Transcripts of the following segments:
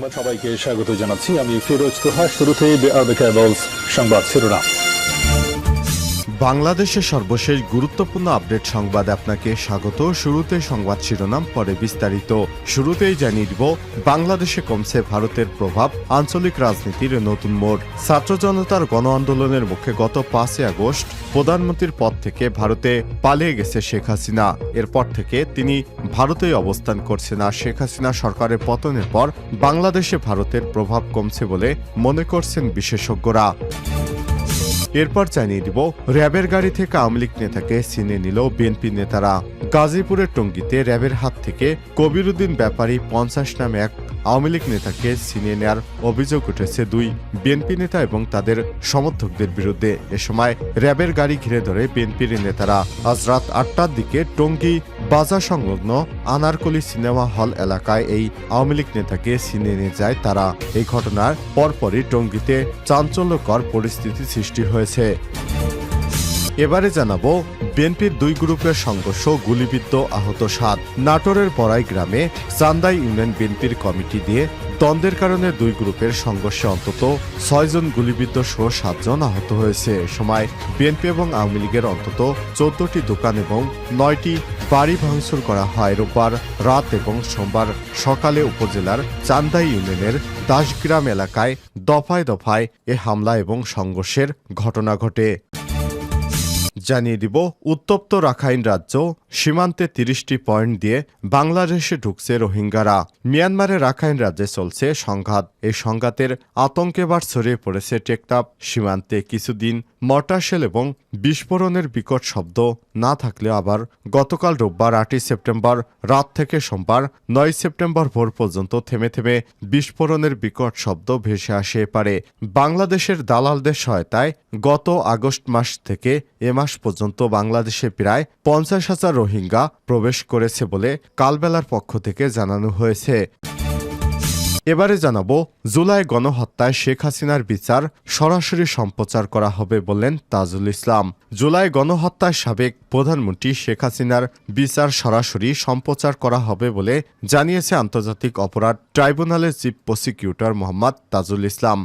সংবাদ সবাইকে স্বাগত জানাচ্ছি। আমি ফিরোজ তোহা। শুরুতেই সংবাদ শিরোনাম। বাংলাদেশের সর্বশেষ গুরুত্বপূর্ণ আপডেট সংবাদ আপনাকে স্বাগত। শুরুতে সংবাদ শিরোনাম, পরে বিস্তারিত। শুরুতেই জানিয়ে দিব, বাংলাদেশে কমছে ভারতের প্রভাব, আঞ্চলিক রাজনীতির নতুন মোড়। ছাত্র জনতার গণ আন্দোলনের মুখে গত 5 আগস্ট প্রধানমন্ত্রীর পদ থেকে ভারতে পালিয়ে গেছে শেখ হাসিনা। এরপর থেকে তিনি ভারতেই অবস্থান করছেন। আর শেখ হাসিনা সরকারের পতনের পর বাংলাদেশে ভারতের প্রভাব কমছে বলে মনে করছেন বিশেষজ্ঞরা। এরপর জানিয়ে দিব, র্যাবের গাড়ি থেকে আওয়ামী লীগ নেতাকে ছিনে নিল বিএনপি নেতারা। গাজীপুরের টঙ্গীতে র্যাবের হাত থেকে কবিরুদ্দিন ব্যাপারী 50 নামে এক আওয়ামী লীগ নেতাকে ছিনিয়ে নেওয়ার অভিযোগ উঠেছে 2 বিএনপি নেতা এবং তাদের সমর্থকদের বিরুদ্ধে। এ সময় র্যাবের গাড়ি ঘিরে ধরে বিএনপির নেতারা। আজ রাত 8টার দিকে টঙ্গী বাজার সংলগ্ন আনারকলি সিনেমা হল এলাকায় এই আওয়ামী লীগ নেতাকে ছিনিয়ে নিয়ে যায় তারা। এই ঘটনার পরপরই টঙ্গীতে চাঞ্চল্যকর পরিস্থিতি সৃষ্টি হয়েছে। এবারে জানাবো, বিএনপির 2 গ্রুপের সংঘর্ষ, গুলিবিদ্ধ আহত 7। নাটোরের বড়াই গ্রামে চান্দাই ইউনিয়ন বিএনপির কমিটি দিয়ে দ্বন্দ্বের কারণে 2 গ্রুপের সংঘর্ষে অন্তত 6 জন গুলিবিদ্ধ সহ 7 জন আহত হয়েছে। এ সময় বিএনপি এবং আওয়ামী লীগের অন্তত 14টি দোকান এবং 9টি বাড়ি ভাঙচুর করা হয় রোববার রাত এবং সোমবার সকালে উপজেলার চান্দাই ইউনিয়নের দাসগ্রাম এলাকায় দফায় দফায় এ হামলা এবং সংঘর্ষের ঘটনা ঘটে। জানিয়ে দিব, উত্তপ্ত রাখাইন রাজ্য সীমান্তে 30টি পয়েন্ট দিয়ে বাংলাদেশে ঢুকছে রোহিঙ্গারা। মিয়ানমারের রাখাইন রাজ্যে চলছে সংঘাত। এই সংঘাতের আতঙ্কে এবার ছড়িয়ে পড়েছে টেকনাফ সীমান্তে। কিছুদিন মর্টার শেল এবং বিস্ফোরণের বিকট শব্দ না থাকলেও আবার গতকাল রোববার 8 সেপ্টেম্বর রাত থেকে সোমবার 9 সেপ্টেম্বর ভোর পর্যন্ত থেমে থেমে বিস্ফোরণের বিকট শব্দ ভেসে আসে পারে। বাংলাদেশের দালালদের সহায়তায় গত আগস্ট মাস থেকে এ মাস পর্যন্ত বাংলাদেশে প্রায় 50,000 রোহিঙ্গা প্রবেশ করেছে বলে কালবেলার পক্ষ থেকে জানানো হয়েছে। এবারে জানাবো, জুলাই গণহত্যায় শেখ হাসিনার বিচার সরাসরি সম্প্রচার করা হবে বললেন তাজুল ইসলাম। জুলাই গণহত্যায় সাবেক প্রধানমন্ত্রী শেখ হাসিনার বিচার সরাসরি সম্প্রচার করা হবে বলে জানিয়েছে আন্তর্জাতিক অপরাধ ট্রাইব্যুনালের চিফ প্রসিকিউটর মোহাম্মদ তাজুল ইসলাম।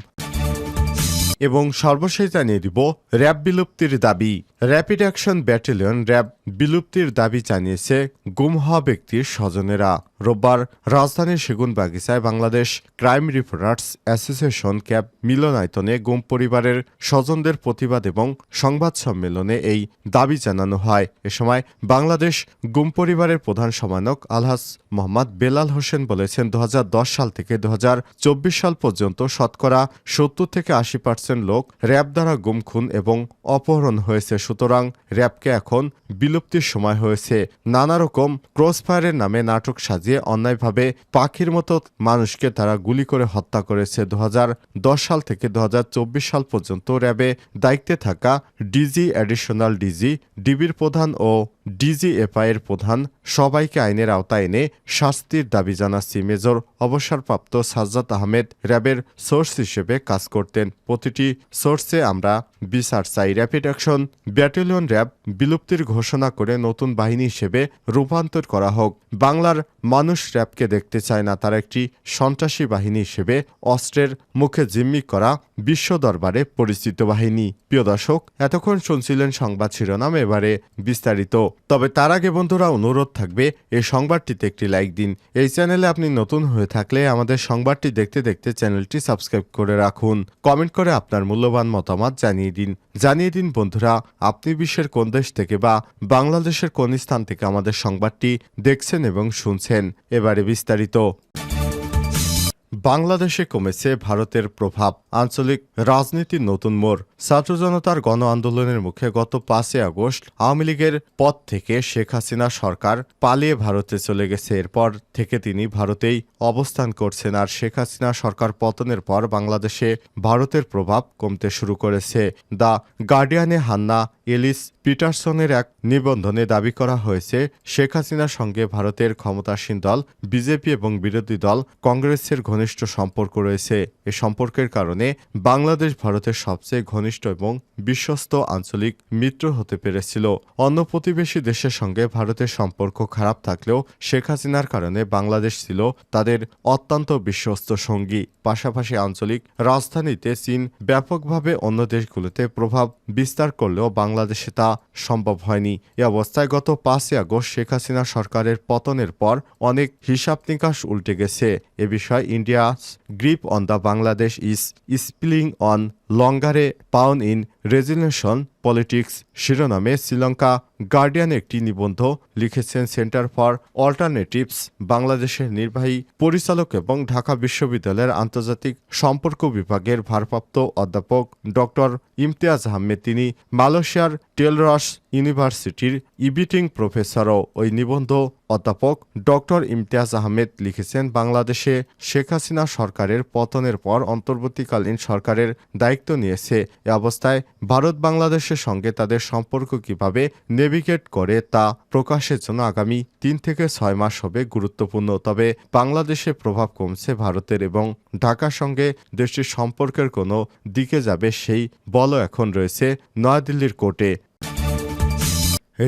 এবং সর্বশেষ জানিয়ে দিব, র্যাব বিলুপ্তির দাবি। র্যাপিড অ্যাকশন ব্যাটালিয়ন র্যাব বিলুপ্তির দাবি জানিয়েছে গুম হওয়া ব্যক্তির স্বজনেরা। রোববার রাজধানীর সেগুনবাগিচায় বাংলাদেশ ক্রাইম রিপোর্টার্স অ্যাসোসিয়েশন ক্যাব মিলনায়তনে গুম পরিবারের স্বজনদের প্রতিবাদ এবং সংবাদ সম্মেলনে এই দাবি জানানো হয়। এ সময় বাংলাদেশ গুম পরিবারের প্রধান সমন্বয়ক আলহাজ মোহাম্মদ বেলাল হোসেন বলেছেন, 2010 সাল থেকে 2024 সাল পর্যন্ত শতকরা 70 থেকে 80% লোক র্যাব দ্বারা গুম, খুন এবং অপহরণ হয়েছে। সুতরাং র্যাবকে এখন বিলুপ্তির সময় হয়েছে। নানা রকম ক্রসফায়ারের নামে নাটক সাজিয়ে অন্যায়ভাবে পাখির মতো মানুষকে তারা গুলি করে হত্যা করেছে। 2010 সাল থেকে 2024 সাল পর্যন্ত র্যাবে দায়িত্বে থাকা ডিজি, অ্যাডিশনাল ডিজি, ডিবির প্রধান ও ডিজিএফআই এর প্রধান সবাইকে আইনের আওতায় এনে শাস্তির দাবি জানাচ্ছি। মেজর অবসরপ্রাপ্ত সাজ্জাদ আহমেদ র্যাবের সোর্স হিসেবে কাজ করতেন। প্রতিটি সোর্সে আমরা বিচার চাই। র্যাপিড অ্যাকশন ব্যাটালিয়ন র্যাব বিলুপ্তির ঘোষণা করে নতুন বাহিনী হিসেবে রূপান্তর করা হোক। বাংলার মানুষ র্যাবকে দেখতে চায় না, তারা একটি সন্ত্রাসী বাহিনী হিসেবে অস্ত্রের মুখে জিম্মি করা বিশ্ব দরবারে পরিচিত বাহিনী। প্রিয় দর্শক, এতক্ষণ শুনছিলেন সংবাদ শিরোনাম, এবারে বিস্তারিত। তবে তার আগে বন্ধুরা, অনুরোধ থাকবে এই সংবাদটিতে একটি লাইক দিন। এই চ্যানেলে আপনি নতুন হয়ে থাকলে আমাদের সংবাদটি দেখতে দেখতে চ্যানেলটি সাবস্ক্রাইব করে রাখুন। কমেন্ট করে আপনার মূল্যবান মতামত জানিয়ে দিন বন্ধুরা, আপনি বিশ্বের কোন দেশ থেকে বা বাংলাদেশের কোন স্থান থেকে আমাদের সংবাদটি দেখছেন এবং শুনছেন। এবারে বিস্তারিত। বাংলাদেশে কমেছে ভারতের প্রভাব, আঞ্চলিক রাজনীতির নতুন মোড়। ছাত্র জনতার গণ আন্দোলনের মুখে গত 5 আগস্ট আওয়ামী লীগের পদ থেকে শেখ হাসিনা সরকার পালিয়ে ভারতে চলে গেছে। এরপর থেকে তিনি ভারতেই অবস্থান করছেন। আর শেখ হাসিনা সরকার পতনের পর বাংলাদেশে ভারতের প্রভাব কমতে শুরু করেছে। দ্য গার্ডিয়ানে হান্না এলিস পিটারসনের এক নিবন্ধনে দাবি করা হয়েছে, শেখ হাসিনার সঙ্গে ভারতের ক্ষমতাসীন দল বিজেপি এবং বিরোধী দল কংগ্রেসের ঘনিষ্ঠ ঘনিষ্ঠ সম্পর্ক রয়েছে। এ সম্পর্কের কারণে বাংলাদেশ ভারতের সবচেয়ে ঘনিষ্ঠ এবং বিশ্বস্ত আঞ্চলিক মিত্র হতে পেরেছিল। অন্য প্রতিবেশী দেশের সঙ্গে ভারতের সম্পর্ক খারাপ থাকলেও শেখ হাসিনার কারণে বাংলাদেশ ছিল তাদের অত্যন্ত বিশ্বস্ত সঙ্গী। পাশাপাশি আঞ্চলিক রাজধানীতে চীন ব্যাপকভাবে অন্য দেশগুলোতে প্রভাব বিস্তার করলেও বাংলাদেশে তা সম্ভব হয়নি। এ অবস্থায় গত ৫ই আগস্ট শেখ হাসিনা সরকারের পতনের পর অনেক হিসাব নিকাশ উল্টে গেছে। এ বিষয়ে India's grip on the Bangladesh is spilling on লঙ্গারে পাউন ইন রেজিগনেশন পলিটিক্স শিরোনামে শ্রীলঙ্কা গার্ডিয়ান একটি নিবন্ধ লিখেছেন সেন্টার ফর অল্টারনেটিভস বাংলাদেশের নির্বাহী পরিচালক এবং ঢাকা বিশ্ববিদ্যালয়ের আন্তর্জাতিক সম্পর্ক বিভাগের ভারপ্রাপ্ত অধ্যাপক ডক্টর ইমতিয়াজ আহমেদ। তিনি মালয়েশিয়ার টেলরস ইউনিভার্সিটির ইবিটিং প্রফেসরও। ওই নিবন্ধ অধ্যাপক ডক্টর ইমতিয়াজ আহমেদ লিখেছেন, বাংলাদেশে শেখ হাসিনা সরকারের পতনের পর অন্তর্বর্তীকালীন সরকারের দায়িত্ব নিয়েছে। এ অবস্থায় ভারত বাংলাদেশের সঙ্গে তাদের সম্পর্ক কিভাবে নেভিগেট করে তা প্রকাশের জন্য আগামী ৩ থেকে ৬ মাস হবে গুরুত্বপূর্ণ। তবে বাংলাদেশে প্রভাব কমছে ভারতের এবং ঢাকার সঙ্গে দেশটির সম্পর্কের কোনো দিকে যাবে সেই বলও এখন রয়েছে নয়াদিল্লির কোর্টে।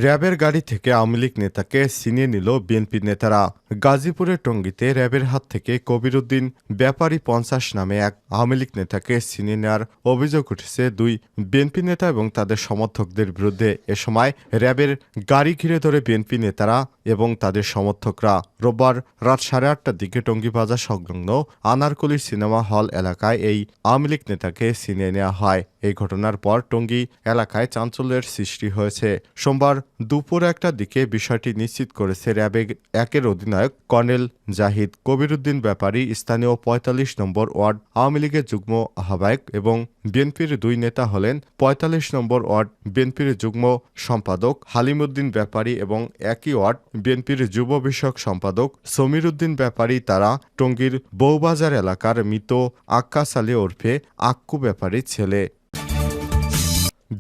র্যাবের গাড়ি থেকে আওয়ামী লীগ নেতাকে ছিনিয়ে নিল বিএনপি নেতারা। গাজীপুরের টঙ্গীতে র্যাবের হাত থেকে কবিরউদ্দিন ব্যাপারী ৫০ নামে এক আওয়ামী লীগ নেতাকে ছিনিয়ে নেওয়ার অভিযোগ উঠেছে ২ বিএনপি নেতা এবং তাদের সমর্থকদের বিরুদ্ধে। এ সময় র্যাবের গাড়ি ঘিরে ধরে বিএনপি নেতারা এবং তাদের সমর্থকরা। রোববার রাত ৮:৩০টার দিকে টঙ্গী বাজার সংলগ্ন আনারকলি সিনেমা হল এলাকায় এই আওয়ামী লীগ নেতাকে ছিনিয়ে নেওয়া হয়। এই ঘটনার পর টঙ্গী এলাকায় চাঞ্চল্যের সৃষ্টি হয়েছে। সোমবার দুপুর ১টার দিকে বিষয়টি নিশ্চিত করেছে র্যাব ১-এর অধিনায়ক কর্নেল জাহিদ। কবিরউদ্দিন ব্যাপারী স্থানীয় ৪৫ নম্বর ওয়ার্ড আওয়ামী লীগের যুগ্ম আহ্বায়ক এবং বিএনপির ২ নেতা হলেন ৪৫ নম্বর ওয়ার্ড বিএনপির যুগ্ম সম্পাদক হালিমউদ্দিন ব্যাপারী এবং একই ওয়ার্ড বিএনপির যুব বিষয়ক সম্পাদক সমীর উদ্দিন ব্যাপারী। তারা টঙ্গীর বউবাজার এলাকার মৃত আক্কাস আলী ওরফে আক্কু ব্যাপারীর ছেলে।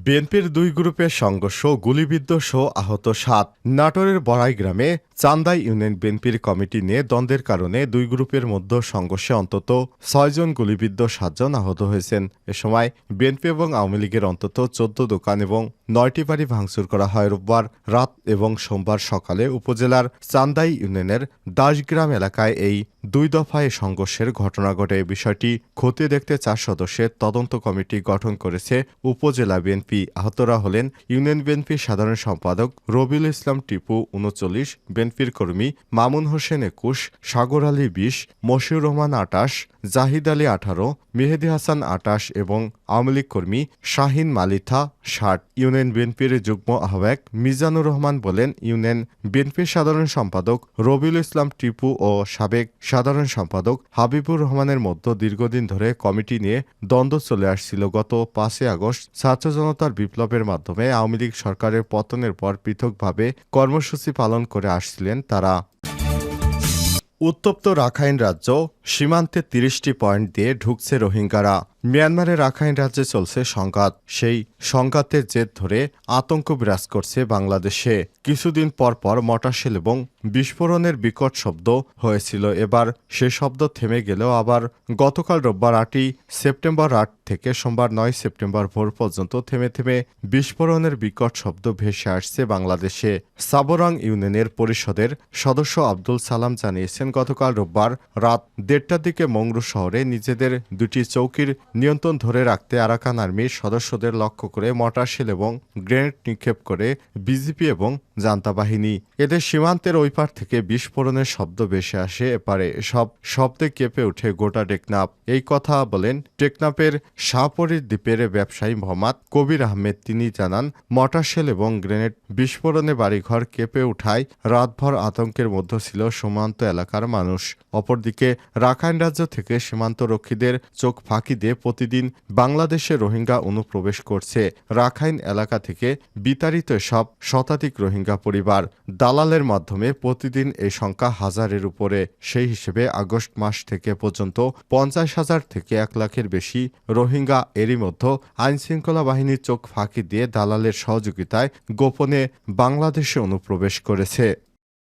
বিএনপির ২ গ্রুপের সংঘর্ষ, গুলিবিদ্ধ সহ আহত ৭। নাটোরের বড়াই গ্রামে চান্দাই ইউনিয়ন বিএনপির কমিটি নিয়ে দ্বন্দ্বের কারণে ২ গ্রুপের মধ্যে সংঘর্ষে অন্তত ৬ জন গুলিবিদ্ধ, ৭ জন আহত হয়েছেন। এ সময় বিএনপি এবং আওয়ামী লীগের অন্তত ১৪ দোকান এবং ৯টি বাড়ি ভাঙচুর করা হয়। রোববার রাত এবং সোমবার সকালে উপজেলার চান্দাই ইউনিয়নের দাসগ্রাম এলাকায় এই ২ দফায় সংঘর্ষের ঘটনা ঘটে। বিষয়টি খতিয়ে দেখতে ৪ সদস্যের তদন্ত কমিটি গঠন করেছে উপজেলা বিএনপি। আহতরা হলেন ইউনিয়ন বিএনপির সাধারণ সম্পাদক রবিউল ইসলাম টিপু ৩৯, বিএনপির কর্মী মামুন হোসেন ২১, সাগর আলী ২০, মশিউর রহমান ২৮, জাহিদ আলী ১৮, মেহেদি হাসান ২৮ এবং আওয়ামী লীগ কর্মী শাহিন মালিথা ৬০। ইউনিয়ন বিএনপির যুগ্ম আহ্বায়ক মিজানুর রহমান বলেন, ইউনিয়ন বিএনপির সাধারণ সম্পাদক রবিউল ইসলাম টিপু ও সাবেক সাধারণ সম্পাদক হাবিবুর রহমানের মধ্যে দীর্ঘদিন ধরে কমিটি নিয়ে দ্বন্দ্ব চলে আসছিল। গত ৫ই আগস্ট ছাত্র জনতার বিপ্লবের মাধ্যমে আওয়ামী লীগ সরকারের পতনের পর পৃথকভাবে কর্মসূচি পালন করে আসছিলেন তারা। উত্তপ্ত রাখাইন রাজ্য, সীমান্তে ৩০টি পয়েন্ট দিয়ে ঢুকছে রোহিঙ্গারা। মিয়ানমারের রাখাইন রাজ্যে চলছে সংঘাত। সেই সংঘাতের জের ধরে আতঙ্ক বিরাজ করছে বাংলাদেশে। কিছুদিন পর পর মটাশেল এবং বিস্ফোরণের বিকট শব্দ হয়েছিল। এবার সে শব্দ থেমে গেলেও আবার গতকাল রোববার ৮ই সেপ্টেম্বর রাত থেকে সোমবার ৯ সেপ্টেম্বর ভোর পর্যন্ত থেমে থেমে বিস্ফোরণের বিকট শব্দ ভেসে আসছে বাংলাদেশে। সাবরং ইউনিয়নের পরিষদের সদস্য আব্দুল সালাম জানিয়েছেন, গতকাল রোববার রাত ১:৩০টার দিকে মংরু শহরে নিজেদের ২টি চৌকির নিয়ন্ত্রণ ধরে রাখতে আরাকান আর্মির সদস্যদের লক্ষ্য করে মটারশেল এবং গ্রেনেড নিক্ষেপ করে বিজিপি এবং জান্তা বাহিনী। এদের সীমান্তের ওই পার থেকে বিস্ফোরণের শব্দ ভেসে আসে এপারে। সব শব্দে কেঁপে ওঠে গোটা টেকনাফ। এই কথা বলেন টেকনাফের শাহপরীর দ্বীপের ব্যবসায়ী মোহাম্মদ কবির আহমেদ। তিনি জানান, মটারশেল এবং গ্রেনেড বিস্ফোরণে বাড়িঘর কেঁপে উঠায় রাতভর আতঙ্কের মধ্যে ছিল সীমান্ত এলাকার মানুষ। অপরদিকে রাখাইন রাজ্য থেকে সীমান্তরক্ষীদের চোখ ফাঁকি দিয়ে প্রতিদিন বাংলাদেশে রোহিঙ্গা অনুপ্রবেশ করছে। রাখাইন এলাকা থেকে বিতাড়িত সব শতাধিক রোহিঙ্গা পরিবার। দালালের মাধ্যমে প্রতিদিন এই সংখ্যা হাজারের উপরে। সেই হিসেবে আগস্ট মাস থেকে পর্যন্ত ৫০,০০০ থেকে ১ লাখের বেশি রোহিঙ্গা এরই মধ্যে আইনশৃঙ্খলা বাহিনীর চোখ ফাঁকি দিয়ে দালালের সহযোগিতায় গোপনে বাংলাদেশে অনুপ্রবেশ করেছে।